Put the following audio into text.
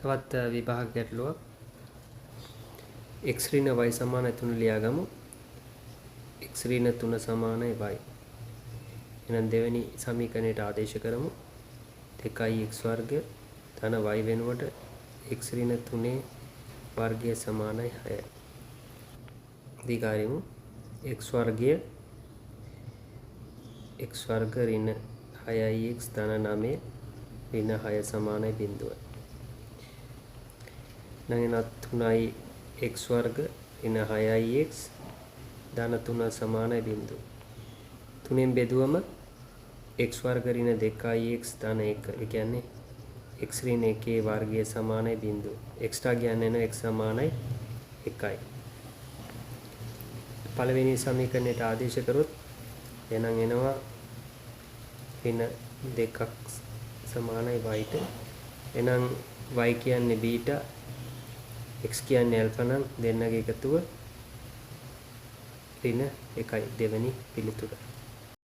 තවත් විභාග ගැටලුවක් x ඍණ y සමානයි 3 ලියාගමු. x ඍණ 3 සමානයි y. එහෙනම් දෙවෙනි සමීකරණයට ආදේශ කරමු. 2x වර්ග ධන y වෙනුවට x ඍණ 3 වර්ගය සමානයි 6යි. දීගාරිමු x වර්ගය x වර්ග ඍණ 6x ධන 9 ඍණ 6 සමානයි 0. නැගෙනත් 3යි x වර්ග ඍණ 6ix ධන 3 සමානයි 0. 3ෙන් බෙදුවම x වර්ග ඍණ 2ix ධන 1. ඒ කියන්නේ x ඍණ 1 වර්ගය සමානයි 0. එක්ස්ට්‍රා කියන්නේ x සමානයි 1යි. පළවෙනි සමීකරණයට ආදේශ කරොත් එහෙනම් එනවා ඍණ 2ක් සමානයි y ට. එහෙනම් y කියන්නේ බීටා x කියන්නේ ඇල්ෆා නම් දෙන්නගේ එකතුව ඍණ 1යි දෙවෙනි පිළිතුර.